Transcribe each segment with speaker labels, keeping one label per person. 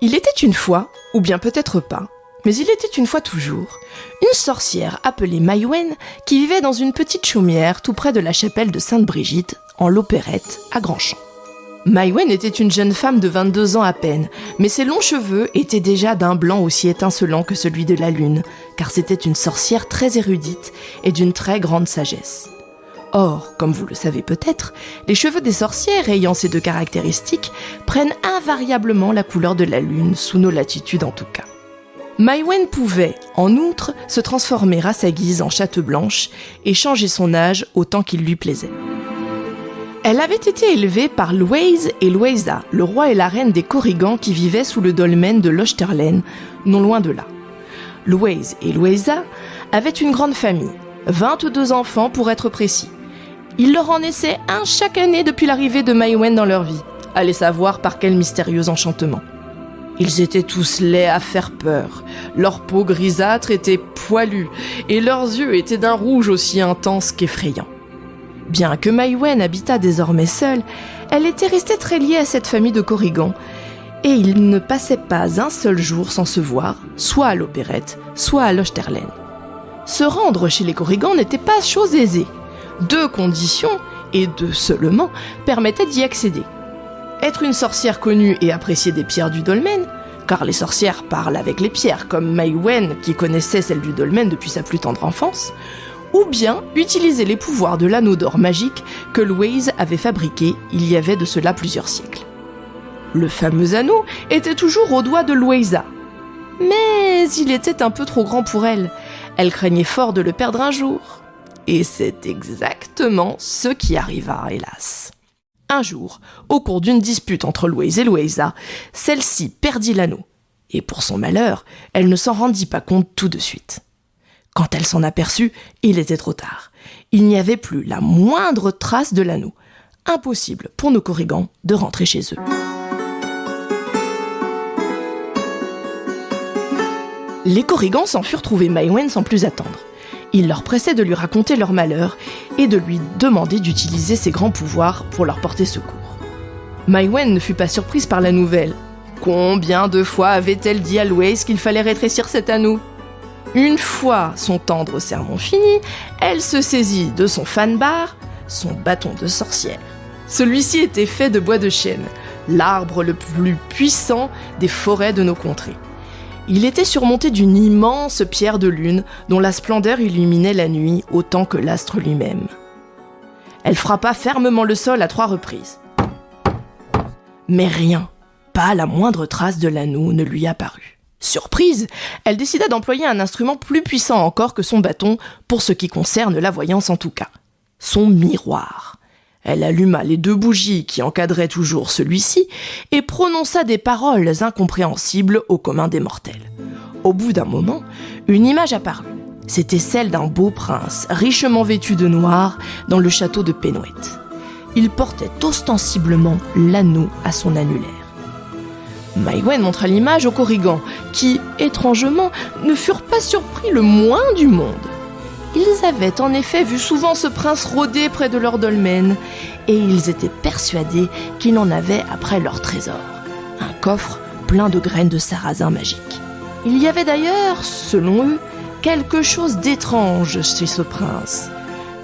Speaker 1: Il était une fois, ou bien peut-être pas, mais il était une fois toujours, une sorcière appelée Maïwen qui vivait dans une petite chaumière tout près de la chapelle de Sainte-Brigitte, en Lopérette, à Grandchamp. Maïwen était une jeune femme de 22 ans à peine, mais ses longs cheveux étaient déjà d'un blanc aussi étincelant que celui de la lune, car c'était une sorcière très érudite et d'une très grande sagesse. Or, comme vous le savez peut-être, les cheveux des sorcières ayant ces deux caractéristiques prennent invariablement la couleur de la lune, sous nos latitudes en tout cas. Maïwen pouvait, en outre, se transformer à sa guise en chatte blanche et changer son âge autant qu'il lui plaisait. Elle avait été élevée par Louise et Louisa, le roi et la reine des Korrigans qui vivaient sous le dolmen de Lochterlen, non loin de là. Louise et Louisa avaient une grande famille, 22 enfants pour être précis. Il leur en naissait un chaque année depuis l'arrivée de Maïwen dans leur vie. Allez savoir par quel mystérieux enchantement. Ils étaient tous laids à faire peur. Leur peau grisâtre était poilue et leurs yeux étaient d'un rouge aussi intense qu'effrayant. Bien que Maïwen habitât désormais seule, elle était restée très liée à cette famille de Korrigans et ils ne passaient pas un seul jour sans se voir, soit à l'opérette, soit à Lochterlen. Se rendre chez les Korrigans n'était pas chose aisée. 2 conditions, et 2 seulement, permettaient d'y accéder. Être une sorcière connue et appréciée des pierres du dolmen, car les sorcières parlent avec les pierres, comme Maïwen qui connaissait celle du dolmen depuis sa plus tendre enfance, ou bien utiliser les pouvoirs de l'anneau d'or magique que Louise avait fabriqué il y avait de cela plusieurs siècles. Le fameux anneau était toujours au doigt de Louisa, mais il était un peu trop grand pour elle. Elle craignait fort de le perdre un jour. Et c'est exactement ce qui arriva, hélas. Un jour, au cours d'une dispute entre Louise et Louisa, celle-ci perdit l'anneau. Et pour son malheur, elle ne s'en rendit pas compte tout de suite. Quand elle s'en aperçut, il était trop tard. Il n'y avait plus la moindre trace de l'anneau. Impossible pour nos Korrigans de rentrer chez eux. Les Korrigans s'en furent trouver Maïwen sans plus attendre. Il leur pressait de lui raconter leur malheur et de lui demander d'utiliser ses grands pouvoirs pour leur porter secours. Maïwen ne fut pas surprise par la nouvelle. Combien de fois avait-elle dit à Louise qu'il fallait rétrécir cet anneau ? Une fois son tendre sermon fini, elle se saisit de son fanbar, son bâton de sorcière. Celui-ci était fait de bois de chêne, l'arbre le plus puissant des forêts de nos contrées. Il était surmonté d'une immense pierre de lune dont la splendeur illuminait la nuit autant que l'astre lui-même. Elle frappa fermement le sol à 3 reprises. Mais rien, pas la moindre trace de l'anneau ne lui apparut. Surprise, elle décida d'employer un instrument plus puissant encore que son bâton pour ce qui concerne la voyance en tout cas, son miroir. Elle alluma les 2 bougies qui encadraient toujours celui-ci et prononça des paroles incompréhensibles au commun des mortels. Au bout d'un moment, une image apparut. C'était celle d'un beau prince, richement vêtu de noir, dans le château de Penouette. Il portait ostensiblement l'anneau à son annulaire. Maïwen montra l'image aux Korrigans, qui, étrangement, ne furent pas surpris le moins du monde. Ils avaient en effet vu souvent ce prince rôder près de leur dolmen, et ils étaient persuadés qu'il en avait après leur trésor, un coffre plein de graines de sarrasin magique. Il y avait d'ailleurs, selon eux, quelque chose d'étrange chez ce prince.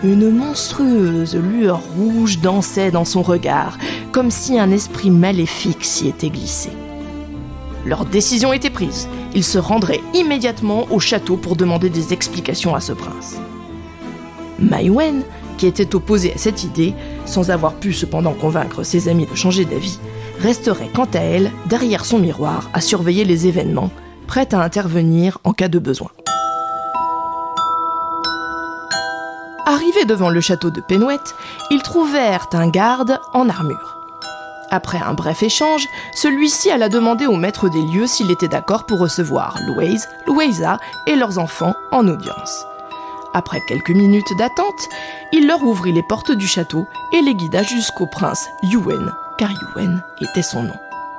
Speaker 1: Une monstrueuse lueur rouge dansait dans son regard, comme si un esprit maléfique s'y était glissé. Leur décision était prise. Ils se rendraient immédiatement au château pour demander des explications à ce prince. Maïwen, qui était opposée à cette idée, sans avoir pu cependant convaincre ses amis de changer d'avis, resterait quant à elle derrière son miroir à surveiller les événements, prête à intervenir en cas de besoin. Arrivés devant le château de Penouette, ils trouvèrent un garde en armure. Après un bref échange, celui-ci alla demander au maître des lieux s'il était d'accord pour recevoir Louise, Louisa et leurs enfants en audience. Après quelques minutes d'attente, il leur ouvrit les portes du château et les guida jusqu'au prince Youwen, car Youwen était son nom.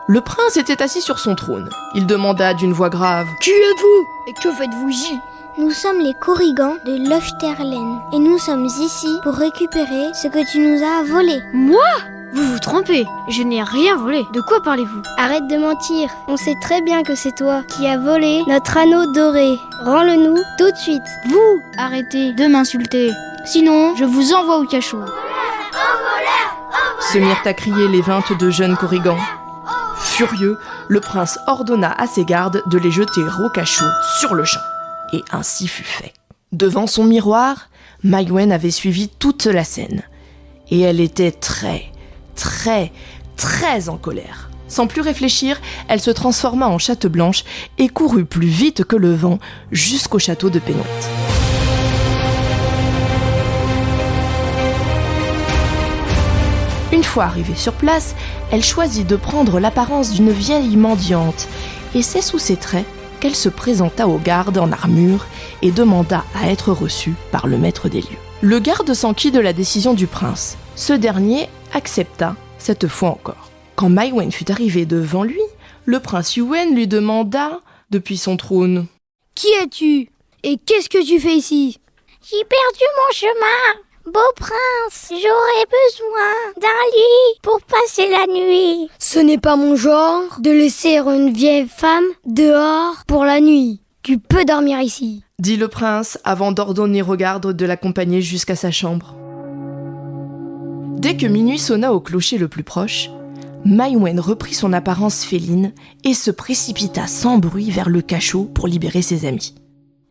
Speaker 1: Le prince était assis sur son trône. Il demanda d'une voix grave «
Speaker 2: Qui êtes-vous et que faites-vous ici ?»
Speaker 3: Nous sommes les Korrigans de Lochterlen et nous sommes ici pour récupérer ce que tu nous as volé.
Speaker 2: Moi ? Vous vous trompez, je n'ai rien volé. De quoi parlez-vous?
Speaker 3: Arrête de mentir. On sait très bien que c'est toi qui as volé notre anneau doré. Rends-le-nous tout de suite.
Speaker 2: Vous, arrêtez de m'insulter. Sinon, je vous envoie au cachot.
Speaker 1: Se mirent à crier les 22 jeunes Korrigans. Furieux, le prince ordonna à ses gardes de les jeter au cachot sur le champ. Et ainsi fut fait. Devant son miroir, Maïwenn avait suivi toute la scène. Et elle était très en colère. Sans plus réfléchir, elle se transforma en chatte blanche et courut plus vite que le vent jusqu'au château de Penweth. Une fois arrivée sur place, elle choisit de prendre l'apparence d'une vieille mendiante, et c'est sous ses traits qu'elle se présenta au garde en armure et demanda à être reçue par le maître des lieux. Le garde s'enquit de la décision du prince. Ce dernier accepta, cette fois encore. Quand Maïwenn fut arrivée devant lui, le prince Youenn lui demanda, depuis son trône:
Speaker 2: « Qui es-tu? Et qu'est-ce que tu fais ici ?»
Speaker 3: « J'ai perdu mon chemin. Beau prince, j'aurais besoin d'un lit pour passer la nuit. »
Speaker 2: « Ce n'est pas mon genre de laisser une vieille femme dehors pour la nuit. Tu peux dormir ici. »
Speaker 1: dit le prince avant d'ordonner au garde de l'accompagner jusqu'à sa chambre. Dès que minuit sonna au clocher le plus proche, Maïwenn reprit son apparence féline et se précipita sans bruit vers le cachot pour libérer ses amis.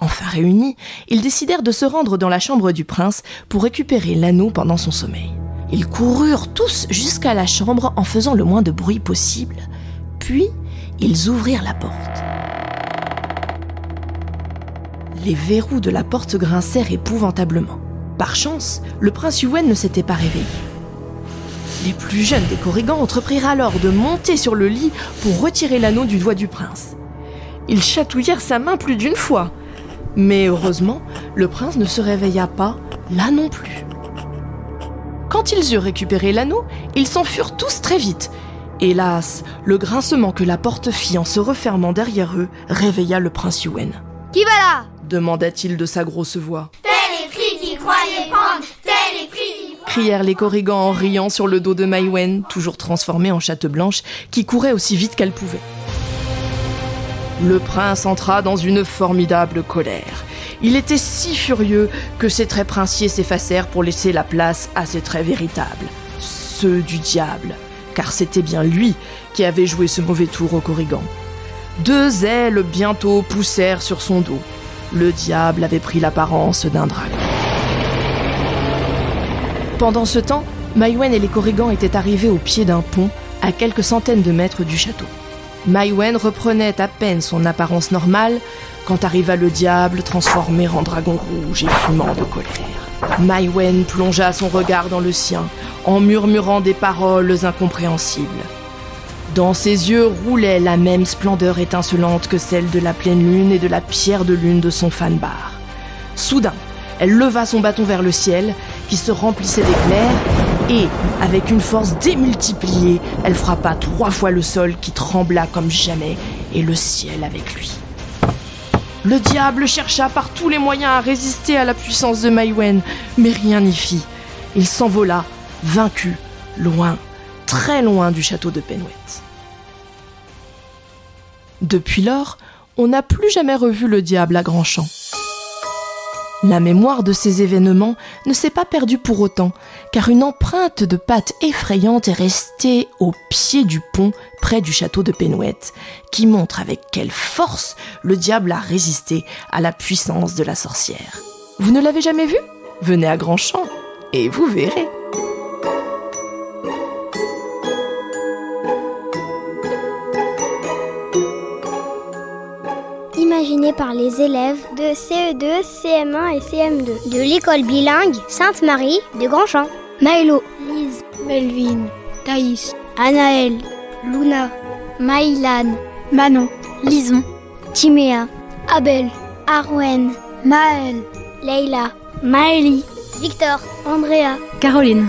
Speaker 1: Enfin réunis, ils décidèrent de se rendre dans la chambre du prince pour récupérer l'anneau pendant son sommeil. Ils coururent tous jusqu'à la chambre en faisant le moins de bruit possible. Puis, ils ouvrirent la porte. Les verrous de la porte grincèrent épouvantablement. Par chance, le prince Youenn ne s'était pas réveillé. Les plus jeunes des Korrigans entreprirent alors de monter sur le lit pour retirer l'anneau du doigt du prince. Ils chatouillèrent sa main plus d'une fois. Mais heureusement, le prince ne se réveilla pas, là non plus. Quand ils eurent récupéré l'anneau, ils s'enfuirent tous très vite. Hélas, le grincement que la porte fit en se refermant derrière eux réveilla le prince Youenn.
Speaker 2: « Qui va là ?»
Speaker 1: demanda-t-il de sa grosse voix.
Speaker 4: « Tel est prix qu'il croyait prendre, tel est prix !»
Speaker 1: crièrent les Korrigans en riant sur le dos de Maïwenn, toujours transformée en chatte blanche, qui courait aussi vite qu'elle pouvait. Le prince entra dans une formidable colère. Il était si furieux que ses traits princiers s'effacèrent pour laisser la place à ses traits véritables, ceux du diable, car c'était bien lui qui avait joué ce mauvais tour aux Korrigans. 2 ailes bientôt poussèrent sur son dos. Le diable avait pris l'apparence d'un dragon. Pendant ce temps, Maïwenn et les Korrigans étaient arrivés au pied d'un pont, à quelques centaines de mètres du château. Maïwenn reprenait à peine son apparence normale quand arriva le diable transformé en dragon rouge et fumant de colère. Maïwenn plongea son regard dans le sien en murmurant des paroles incompréhensibles. Dans ses yeux roulait la même splendeur étincelante que celle de la pleine lune et de la pierre de lune de son fanbar. Soudain, elle leva son bâton vers le ciel, qui se remplissait d'éclairs, et, avec une force démultipliée, elle frappa 3 fois le sol qui trembla comme jamais, et le ciel avec lui. Le diable chercha par tous les moyens à résister à la puissance de Maïwenn, mais rien n'y fit. Il s'envola, vaincu, loin, très loin du château de Penweth. Depuis lors, on n'a plus jamais revu le diable à Grand-Champ. La mémoire de ces événements ne s'est pas perdue pour autant, car une empreinte de pattes effrayante est restée au pied du pont près du château de Penweth, qui montre avec quelle force le diable a résisté à la puissance de la sorcière. Vous ne l'avez jamais vu ? Venez à Grand-Champ et vous verrez.
Speaker 3: Imaginé par les élèves de CE2, CM1 et CM2 de l'école bilingue Sainte-Marie de Grand-Champ.
Speaker 2: Maëlo, Lise, Melvin, Thaïs, Anaël, Luna, Maïlan, Manon, Lison,
Speaker 3: Timéa,
Speaker 2: Abel,
Speaker 3: Arwen,
Speaker 2: Maël,
Speaker 3: Leïla,
Speaker 2: Maëlie,
Speaker 3: Victor,
Speaker 2: Andrea, Caroline.